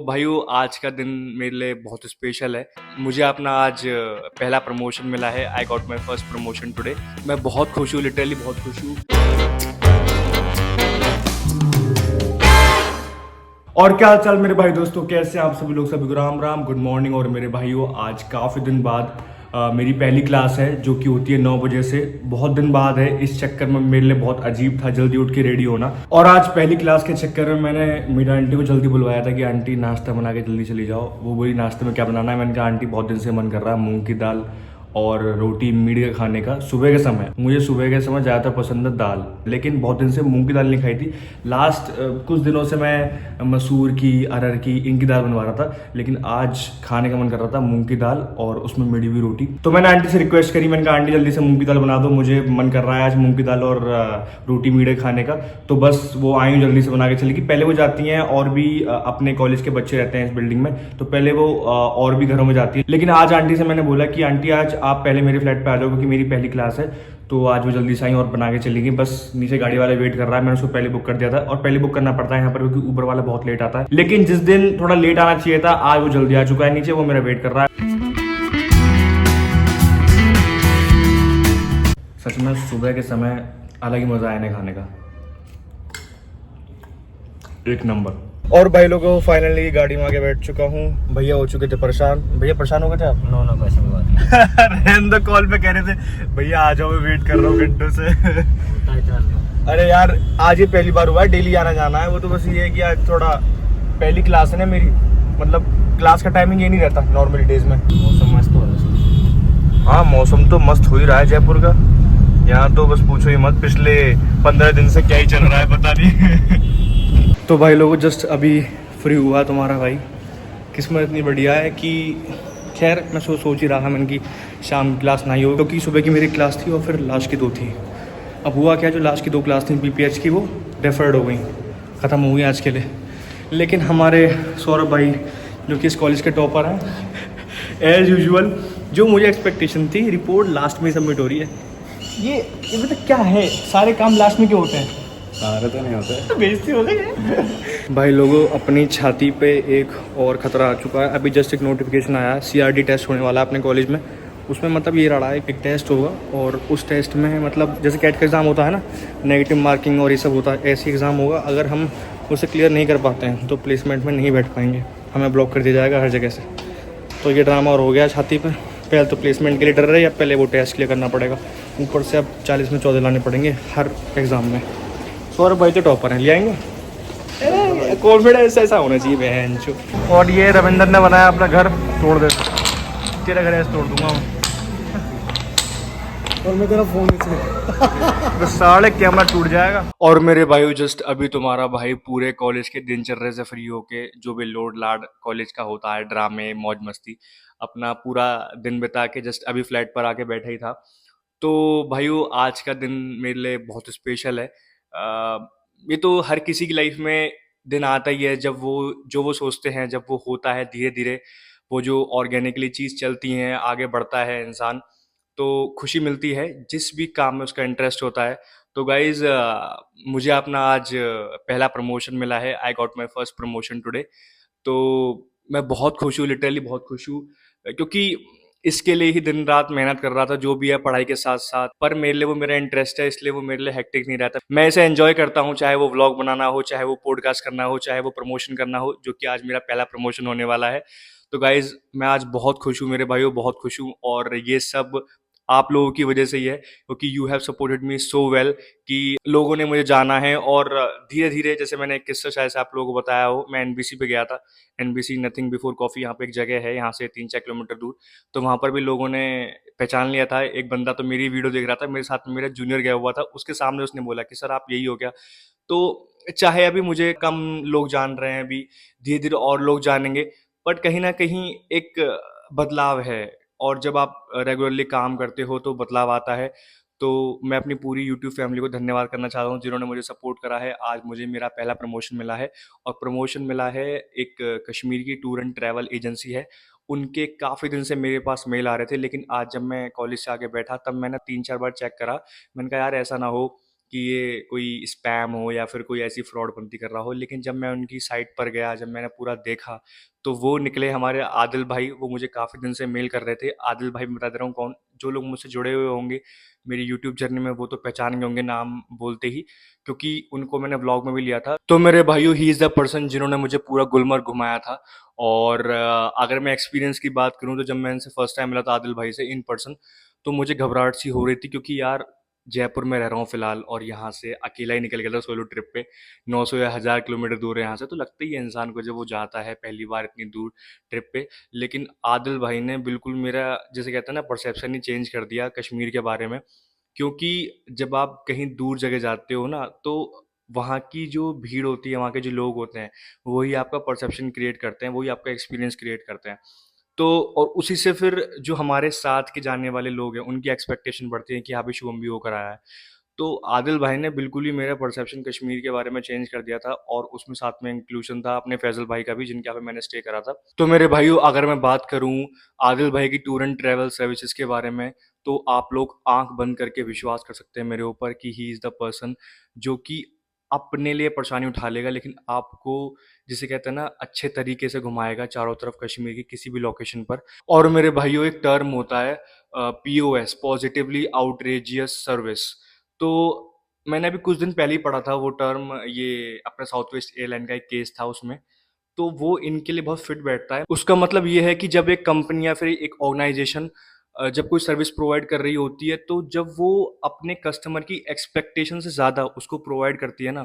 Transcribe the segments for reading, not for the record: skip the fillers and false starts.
भाइयों आज का दिन मेरे लिए बहुत स्पेशल है। मुझे अपना आज पहला प्रमोशन मिला है। I got my first promotion today. मैं बहुत खुश हूँ, लिटरली बहुत खुश हूँ। और क्या हाल चाल मेरे भाई दोस्तों, कैसे हैं आप सभी लोग। सभी को राम राम, गुड मॉर्निंग। और मेरे भाइयों आज काफ़ी दिन बाद मेरी पहली क्लास है जो कि होती है 9 बजे से। बहुत दिन बाद है, इस चक्कर में मेरे लिए बहुत अजीब था जल्दी उठ के रेडी होना। और आज पहली क्लास के चक्कर में मैंने मेरी आंटी को जल्दी बुलवाया था कि आंटी नाश्ता बना के जल्दी चली जाओ। वो बोली नाश्ते में क्या बनाना है। मैंने कहा आंटी बहुत दिन से मन कर रहा है मूंग की दाल और रोटी मीट के खाने का। सुबह के समय मुझे सुबह के समय ज़्यादातर पसंद है दाल, लेकिन बहुत दिन से मूंग की दाल नहीं खाई थी। लास्ट कुछ दिनों से मैं मसूर की, अरहर की, इनकी दाल बनवा रहा था, लेकिन आज खाने का मन कर रहा था मूंग की दाल और उसमें मिली हुई रोटी। तो मैंने आंटी से रिक्वेस्ट करी, मैंने कहा आंटी जल्दी से मूंग की दाल बना दो, मुझे मन कर रहा है आज मूंग की दाल और रोटी मीठे खाने का। तो बस वो आई जल्दी से बना के चली गई। पहले वो जाती हैं और भी अपने कॉलेज के बच्चे रहते हैं इस बिल्डिंग में, तो पहले वो और भी घरों में जाती है। लेकिन आज आंटी से मैंने बोला कि आंटी आज आप पहले मेरे फ्लैट पे आ जाओ क्योंकि मेरी पहली क्लास है। तो आज वो जल्दी से आई और बना के चली गई। बस नीचे गाड़ी वाला वेट कर रहा है, मैंने उसको पहले बुक कर दिया था। और पहले बुक करना पड़ता है यहाँ पर क्योंकि ऊबर वाला बहुत लेट आता है। लेकिन जिस दिन थोड़ा लेट आना चाहिए था, आज वो जल्दी आ चुका है नीचे, वो मेरा वेट कर रहा है। सच में सुबह के समय अलग ही मजा आया खाने का, एक नंबर। और भाई लोगों फाइनली गाड़ी में आके बैठ चुका हूँ। भैया हो चुके थे परेशान। भैया परेशान हो गए थे आप? नो नो, पैसे की बात नहीं। रहने दो, कॉल पे कह रहे थे भैया आ जाओ, मैं वेट कर रहा हूँ घंटों से। होता है इतना। अरे यार आज ये पहली बार हुआ है, डेली आना जाना है। वो तो बस ये है कि आज थोड़ा पहली क्लास है ना मेरी, मतलब क्लास का टाइमिंग ये नहीं रहता नॉर्मली डेज में। मौसम मस्त हो रहा है। हाँ मौसम तो मस्त हो ही रहा है जयपुर का। यहाँ तो बस पूछो ही मत, पिछले 15 दिन से क्या ही चल रहा है पता नहीं। तो भाई लोगों जस्ट अभी फ्री हुआ तुम्हारा भाई। किस्मत इतनी बढ़िया है कि खैर मैं सोच ही रहा था मैंने कि शाम की क्लास नहीं हो, क्योंकि सुबह की मेरी क्लास थी और फिर लास्ट की 2 थी। अब हुआ क्या, जो लास्ट की 2 क्लास थी पीपीएच की वो रेफर्ड हो गई, ख़त्म हो गई आज के लिए। लेकिन हमारे सौरभ भाई जो कि इस कॉलेज के टॉपर हैं एज यूजुअल, जो मुझे एक्सपेक्टेशन थी, रिपोर्ट लास्ट में सबमिट हो रही है। ये मतलब क्या है, सारे काम लास्ट में क्यों होते हैं? सारे तो नहीं होते। तो बेइज्जती हो गई। भाई लोगों अपनी छाती पे एक और खतरा आ चुका है। अभी जस्ट एक नोटिफिकेशन आया है, सीआरडी टेस्ट होने वाला है अपने कॉलेज में। उसमें मतलब ये रहा है एक टेस्ट होगा और उस टेस्ट में मतलब जैसे कैट का एग्ज़ाम होता है ना, नेगेटिव मार्किंग और ये सब होता है, ऐसे एग्ज़ाम होगा। अगर हम उसे क्लियर नहीं कर पाते हैं तो प्लेसमेंट में नहीं बैठ पाएंगे, हमें ब्लॉक कर दिया जाएगा हर जगह से। तो ये ड्रामा और हो गया छाती पे। पहले तो प्लेसमेंट के लिए डर रहे, या पहले वो टेस्ट क्लियर करना पड़ेगा, ऊपर से अब 40 में 14 लाने पड़ेंगे हर एग्ज़ाम में। सौरभ भाई तो टॉपर हैं, ले आएंगे। कॉन्फिडेंस ऐसा होना चाहिए बहन चो। और ये रविंदर ने बनाया अपना घर, तोड़ दे तेरा घर ऐसे तोड़ दूंगा मैं। और मैं तेरा फोन तो साढ़े कैमरा टूट जाएगा। और मेरे भाइयों जस्ट अभी तुम्हारा भाई पूरे कॉलेज के दिनचर्या से फ्री होके, जो भी लोड लाड कॉलेज का होता है, ड्रामे मौज मस्ती, अपना पूरा दिन बिता के जस्ट अभी फ्लैट पर आके बैठा ही था। तो भाइयों आज का दिन मेरे लिए बहुत स्पेशल है। ये तो हर किसी की लाइफ में दिन आता ही है जब वो जो वो सोचते हैं, जब वो होता है धीरे धीरे, वो जो ऑर्गेनिकली चीज़ चलती हैं, आगे बढ़ता है इंसान, तो खुशी मिलती है जिस भी काम में उसका इंटरेस्ट होता है। तो गाइज मुझे अपना आज पहला प्रमोशन मिला है। I got my first promotion today. तो मैं बहुत खुश हूँ, लिटरली बहुत खुश हूँ, क्योंकि इसके लिए ही दिन रात मेहनत कर रहा था, जो भी है पढ़ाई के साथ साथ। पर मेरे लिए वो मेरा इंटरेस्ट है, इसलिए वो मेरे लिए हेक्टिक नहीं रहता। मैं इसे एंजॉय करता हूँ, चाहे वो व्लॉग बनाना हो, चाहे वो पॉडकास्ट करना हो, चाहे वो प्रमोशन करना हो, जो कि आज मेरा पहला प्रमोशन होने वाला है। तो गाइज मैं आज बहुत खुश हूँ मेरे भाइयों, बहुत खुश हूँ। और ये सब आप लोगों की वजह से ही है, क्योंकि you have supported me so well कि लोगों ने मुझे जाना है। और धीरे धीरे, जैसे मैंने एक किस्सा शायद से आप लोगों को बताया हो, मैं एनबीसी पे गया था। एनबीसी नथिंग बिफोर कॉफ़ी, यहाँ पे एक जगह है यहाँ से 3-4 किलोमीटर दूर। तो वहाँ पर भी लोगों ने पहचान लिया था। एक बंदा तो मेरी वीडियो देख रहा था, मेरे साथ में मेरा जूनियर गया हुआ था, उसके सामने उसने बोला कि सर आप यही हो क्या। तो चाहे अभी मुझे कम लोग जान रहे हैं, अभी धीरे धीरे और लोग जानेंगे, बट कहीं ना कहीं एक बदलाव है। और जब आप रेगुलरली काम करते हो तो बदलाव आता है। तो मैं अपनी पूरी यूट्यूब फैमिली को धन्यवाद करना चाहता हूँ जिन्होंने मुझे सपोर्ट करा है। आज मुझे मेरा पहला प्रमोशन मिला है, और प्रमोशन मिला है एक कश्मीर की टूर एंड ट्रैवल एजेंसी है। उनके काफ़ी दिन से मेरे पास मेल आ रहे थे, लेकिन आज जब मैं कॉलेज से आके बैठा तब मैंने 3-4 बार चेक करा। मैंने कहा यार ऐसा ना हो कि ये कोई स्पैम हो या फिर कोई ऐसी फ्रॉडपंती कर रहा हो। लेकिन जब मैं उनकी साइट पर गया, जब मैंने पूरा देखा, तो वो निकले हमारे आदिल भाई। वो मुझे काफ़ी दिन से मेल कर रहे थे। आदिल भाई मैं बता दे रहा हूँ कौन। जो लोग मुझसे जुड़े हुए होंगे मेरी यूट्यूब जर्नी में वो तो पहचान गए होंगे नाम बोलते ही, क्योंकि उनको मैंने व्लॉग में भी लिया था। तो मेरे भाइयों, ही इज़ द पर्सन जिन्होंने मुझे पूरा गुलमर्ग घुमाया था। और अगर मैं एक्सपीरियंस की बात करूँ तो जब मैं इनसे फर्स्ट टाइम मिला था आदिल भाई से इन पर्सन, तो मुझे घबराहट सी हो रही थी, क्योंकि यार जयपुर में रह रहा हूँ फिलहाल और यहाँ से अकेला ही निकल गया था सोलो ट्रिप पे। 900 या 1000 किलोमीटर दूर है यहाँ से, तो लगता ही है इंसान को जब वो जाता है पहली बार इतनी दूर ट्रिप पे। लेकिन आदिल भाई ने बिल्कुल मेरा, जैसे कहते हैं ना, परसेप्शन ही चेंज कर दिया कश्मीर के बारे में। क्योंकि जब आप कहीं दूर जगह जाते हो ना, तो वहाँ की जो भीड़ होती है, वहाँ के जो लोग होते हैं, वही आपका परसेप्शन क्रिएट करते हैं, वही आपका एक्सपीरियंस क्रिएट करते हैं। तो और उसी से फिर जो हमारे साथ के जानने वाले लोग हैं, उनकी एक्सपेक्टेशन बढ़ती है कि हाँ भाई शुभम भी होकर आया है। तो आदिल भाई ने बिल्कुल ही मेरा परसेप्शन कश्मीर के बारे में चेंज कर दिया था, और उसमें साथ में इंक्लूजन था अपने फैजल भाई का भी, जिनके यहाँ पे मैंने स्टे करा था। तो मेरे भाइयों, अगर मैं बात करूँ आदिल भाई की टूर एंड ट्रैवल सर्विसेज के बारे में, तो आप लोग आंख बंद करके विश्वास कर सकते हैं मेरे ऊपर कि ही इज़ द पर्सन जो कि अपने लिए परेशानी उठा लेगा, लेकिन आपको, जिसे कहते हैं ना, अच्छे तरीके से घुमाएगा चारों तरफ कश्मीर की किसी भी लोकेशन पर। और मेरे भाइयों, एक टर्म होता है पीओएस, पॉजिटिवली आउटरेजियस सर्विस। तो मैंने अभी कुछ दिन पहले ही पढ़ा था वो टर्म, ये अपने साउथ वेस्ट एयरलाइन का एक केस था उसमें। तो वो इनके लिए बहुत फिट बैठता है। उसका मतलब ये है कि जब एक कंपनी या फिर एक ऑर्गेनाइजेशन जब कोई सर्विस प्रोवाइड कर रही होती है, तो जब वो अपने कस्टमर की एक्सपेक्टेशन से ज़्यादा उसको प्रोवाइड करती है ना,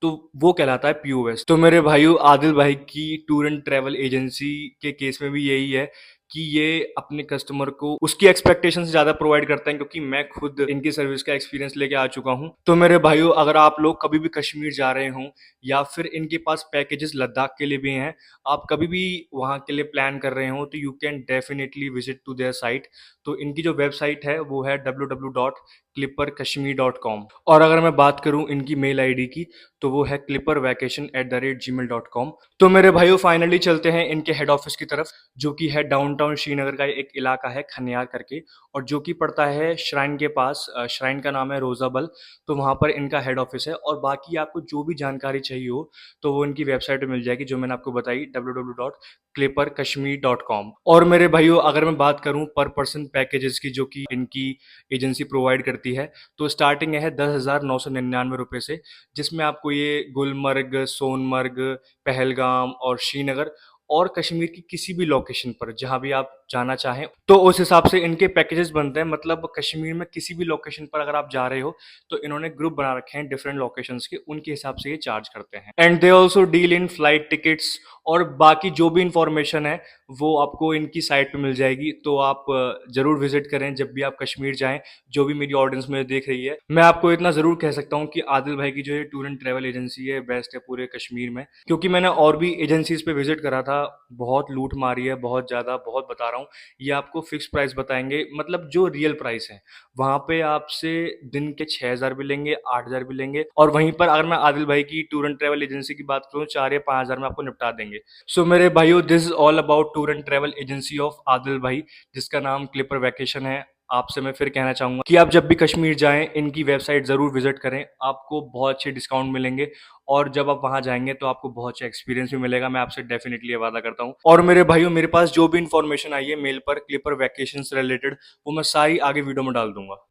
तो वो कहलाता है पीओएस। तो मेरे भाइयों, आदिल भाई की टूर एंड ट्रैवल एजेंसी के केस में भी यही है कि ये अपने कस्टमर को उसकी एक्सपेक्टेशन से ज़्यादा प्रोवाइड करते हैं, क्योंकि मैं खुद इनकी सर्विस का एक्सपीरियंस लेके आ चुका हूँ। तो मेरे भाइयों, अगर आप लोग कभी भी कश्मीर जा रहे हों या फिर इनके पास पैकेजेस लद्दाख के लिए भी हैं, आप कभी भी वहाँ के लिए प्लान कर रहे हो, तो you can definitely visit to there site. तो इनकी जो वेबसाइट है वो है www.clipperkashmir.com। और अगर मैं बात करूँ इनकी मेल आईडी की, तो वो है clippervacation@gmail.com। तो मेरे भाइयों, फाइनली चलते हैं इनके हेड ऑफिस की तरफ, जो कि है डाउनटाउन श्रीनगर का एक इलाका है खनियार करके, और जो कि पड़ता है श्राइन के पास। श्राइन का नाम है रोजाबल। तो वहाँ पर इनका हेड ऑफिस है, और बाकी आपको जो भी जानकारी चाहिए हो तो वो इनकी वेबसाइट पे मिल जाएगी, जो मैंने आपको बताई, www.clipperkashmir.com। और मेरे भाइयों, अगर मैं बात करूं पर पर्सन पैकेजेस की, जो कि इनकी एजेंसी प्रोवाइड करती है, तो स्टार्टिंग है 10,999 रुपये से, जिसमें आपको ये गुलमर्ग, सोनमर्ग, पहलगाम और श्रीनगर और कश्मीर की किसी भी लोकेशन पर जहां भी आप जाना चाहें, तो उस हिसाब से इनके पैकेजेस बनते हैं। मतलब कश्मीर में किसी भी लोकेशन पर अगर आप जा रहे हो, तो इन्होंने ग्रुप बना रखे हैं डिफरेंट लोकेशंस के, उनके हिसाब से ये चार्ज करते हैं। And they also deal in flight tickets, और बाकी जो भी इंफॉर्मेशन है वो आपको इनकी साइट पे मिल जाएगी। तो आप जरूर विजिट करें जब भी आप कश्मीर जाएं। जो भी मेरी ऑडियंस में देख रही है, मैं आपको इतना जरूर कह सकता हूँ कि आदिल भाई की जो ये टूर एंड ट्रैवल एजेंसी है, बेस्ट है पूरे कश्मीर में। क्योंकि मैंने और भी एजेंसीज पे विजिट करा था, बहुत लूट मारी है, बहुत ज्यादा, बहुत बता रहा हूँ। ये आपको फिक्स प्राइस बताएंगे, मतलब जो रियल प्राइस है, वहां पे आपसे दिन के 6,000 भी लेंगे, 8,000 भी लेंगे। और वहीं पर अगर मैं आदिल भाई की टूर एंड ट्रैवल एजेंसी की बात करूँ, 4 या 5,000 में आपको निपटा देंगे। सो मेरे भाइयों, this is all about tour and travel agency of Adil भाई, जिसका नाम क्लिपर वैकेशन है। आपसे मैं फिर कहना चाहूंगा कि आप जब भी कश्मीर जाएं, इनकी वेबसाइट जरूर विजिट करें, आपको बहुत अच्छे डिस्काउंट मिलेंगे। और जब आप वहां जाएंगे तो आपको बहुत अच्छा एक्सपीरियंस भी मिलेगा, मैं आपसे डेफिनेटली ये वादा करता हूँ। और मेरे भाइयों, मेरे पास जो भी इन्फॉर्मेशन आई है मेल पर क्लिपर वैकेशन से रिलेटेड, वो मैं सारी आगे वीडियो में डाल दूंगा।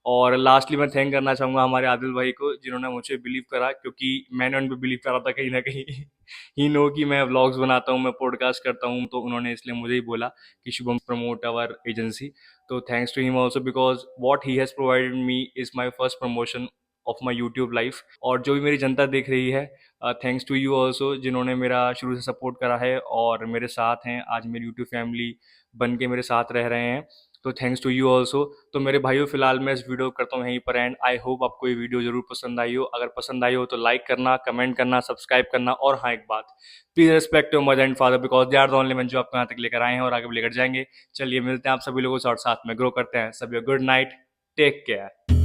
और लास्टली मैं थैंक करना चाहूँगा हमारे आदिल भाई को, जिन्होंने मुझे बिलीव करा, क्योंकि मैंने उन पे बिलीव करा था कहीं न कहीं। ही नो कि मैं व्लॉग्स बनाता हूँ, मैं पॉडकास्ट करता हूँ, तो उन्होंने इसलिए मुझे ही बोला कि शुभम प्रमोट आवर एजेंसी। तो thanks to him also, because what he has provided me is my first promotion of my YouTube life. और जो भी मेरी जनता देख रही है, थैंक्स टू यू ऑल्सो, जिन्होंने मेरा शुरू से सपोर्ट करा है और मेरे साथ हैं, आज मेरी यूट्यूब फैमिली बन के मेरे साथ रह रहे हैं। तो थैंक्स टू यू ऑल्सो। तो मेरे भाइयों, फिलहाल मैं इस वीडियो को करता हूँ यहीं पर एंड। आई होप आपको ये वीडियो जरूर पसंद आई हो। अगर पसंद आई हो तो लाइक करना, कमेंट करना, सब्सक्राइब करना। और हाँ, एक बात, please respect your mother and father, because they are the only one जो आपको यहाँ तक लेकर आए हैं और आगे भी लेकर जाएंगे। चलिए मिलते हैं आप सभी लोगों से और साथ में ग्रो करते हैं। सभी गुड नाइट, टेक केयर।